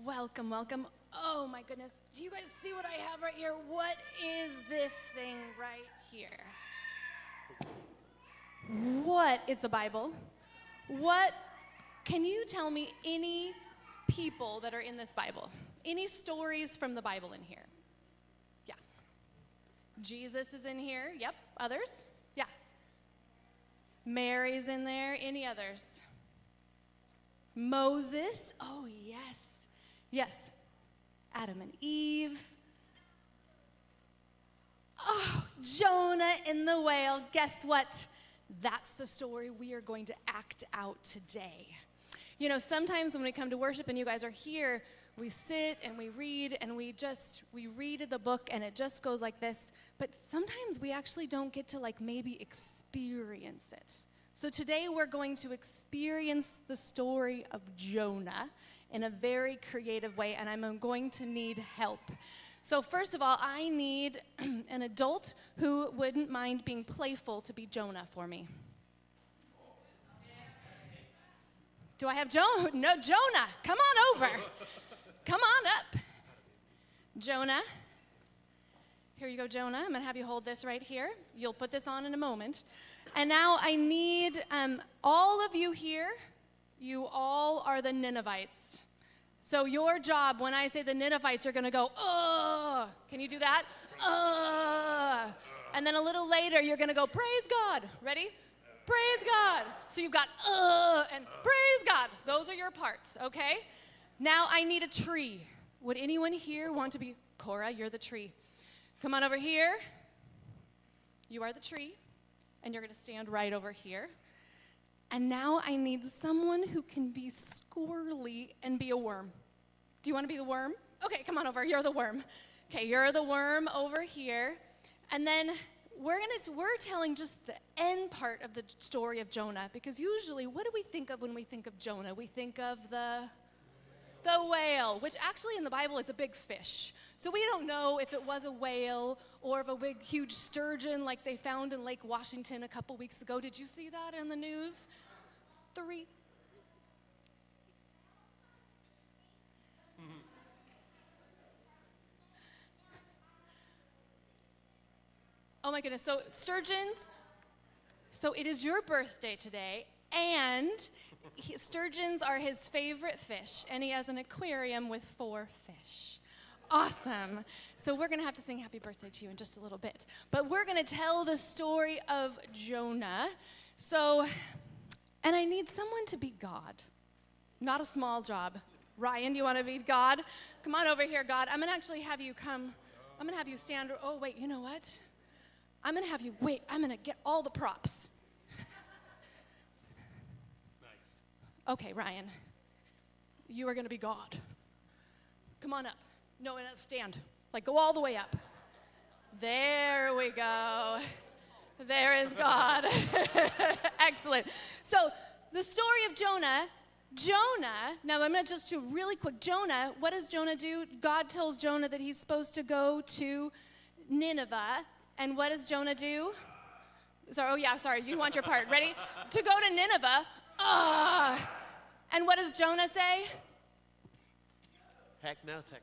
Welcome, welcome. Oh my goodness. Do you guys see what I have right here? What is this thing right here? What is the Bible? Can you tell me any people that are in this Bible? Any stories from the Bible in here? Yeah. Jesus is in here. Yep. Others? Yeah. Mary's in there. Any others? Moses. Oh, yes. Yes. Adam and Eve. Oh, Jonah in the whale. Guess what? That's the story we are going to act out today. You know, sometimes when we come to worship and you guys are here, we sit and we read and we read the book and it just goes like this. But sometimes we actually don't get to maybe experience it. So today we're going to experience the story of Jonah in a very creative way, and I'm going to need help. So first of all, I need an adult who wouldn't mind being playful to be Jonah for me. Do I have Jonah? No, Jonah, come on over. Come on up. Jonah. Here you go, Jonah. I'm going to have you hold this right here. You'll put this on in a moment. And now I need all of you here. You all are the Ninevites. So your job, when I say the Ninevites, you're going to go, oh. Can you do that? And then a little later, you're going to go, praise God. Ready? Praise God. So you've got, and praise God. Those are your parts, okay? Now I need a tree. Would anyone here want to be, Cora, you're the tree. Come on over here. You are the tree, and you're going to stand right over here. And now I need someone who can be squirrely and be a worm. Do you want to be the worm? Okay, come on over. You're the worm. Okay, you're the worm over here. And then we're telling just the end part of the story of Jonah, because usually, what do we think of when we think of Jonah? We think of the whale, which actually in the Bible it's a big fish. So we don't know if it was a whale or if a big, huge sturgeon like they found in Lake Washington a couple weeks ago. Did you see that in the news? 3. Oh my goodness, so sturgeons, so it is your birthday today, and sturgeons are his favorite fish, and he has an aquarium with 4 fish. Awesome. So we're going to have to sing happy birthday to you in just a little bit. But we're going to tell the story of Jonah. So, and I need someone to be God. Not a small job. Ryan, do you want to be God? Come on over here, God. I'm going to actually have you come. I'm going to have you stand. Oh, wait, you know what? I'm going to have you, wait, I'm going to get all the props. Nice. Okay, Ryan. You are going to be God. Come on up. No, stand. Go all the way up. There we go. There is God. Excellent. So, the story of Jonah, now I'm going to just do really quick. Jonah, what does Jonah do? God tells Jonah that he's supposed to go to Nineveh. And what does Jonah do? Sorry, you want your part. Ready? To go to Nineveh. And what does Jonah say? Heck no, tech.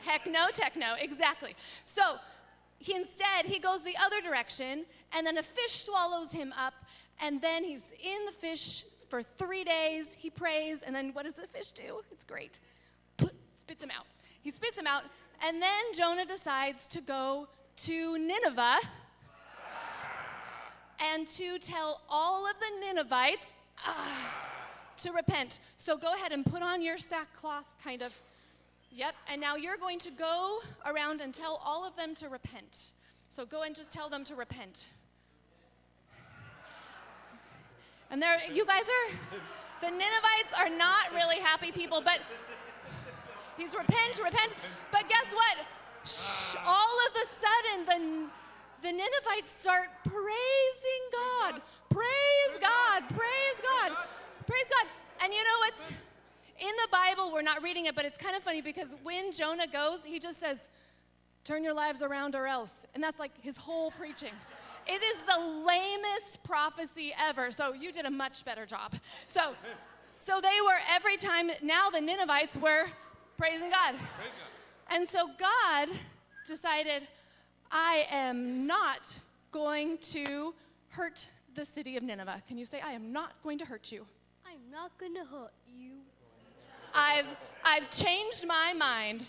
Heck no, techno, exactly. So instead, he goes the other direction, and then a fish swallows him up, and then he's in the fish for 3 days. He prays, and then what does the fish do? It's great. Spits him out. He spits him out, and then Jonah decides to go to Nineveh and to tell all of the Ninevites to repent. So go ahead and put on your sackcloth kind of. Yep, and now you're going to go around and tell all of them to repent. So go and just tell them to repent. And you guys the Ninevites are not really happy people, but he's repent. But guess what? All of a sudden, the Ninevites start praising God. Praise God, praise God, praise God. And you know what's in the Bible, we're not reading it, but it's kind of funny because when Jonah goes, he just says, turn your lives around or else. And that's his whole preaching. It is the lamest prophecy ever. So you did a much better job. So they were every time, now the Ninevites were Praising God. Praise God. And so God decided, I am not going to hurt the city of Nineveh. Can you say, I am not going to hurt you? I'm not gonna hurt you. I've changed my mind.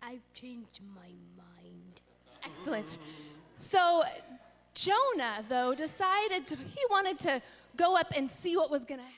I've changed my mind. Excellent. So Jonah, though, he wanted to go up and see what was going to happen.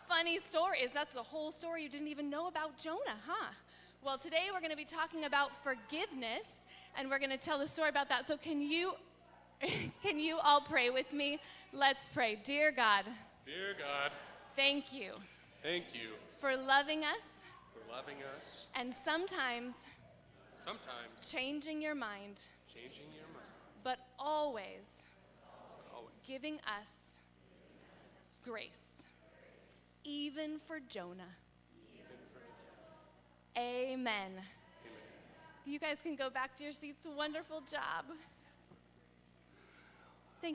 Funny story is that's the whole story you didn't even know about Jonah, huh? Well, today we're going to be talking about forgiveness, and we're going to tell the story about that. So can you all pray with me? Let's pray. Dear God. Dear God. Thank you. Thank you. For loving us. For loving us. And sometimes. Changing your mind. But always. Giving us grace. Even for Jonah. Amen. You guys can go back to your seats. Wonderful job.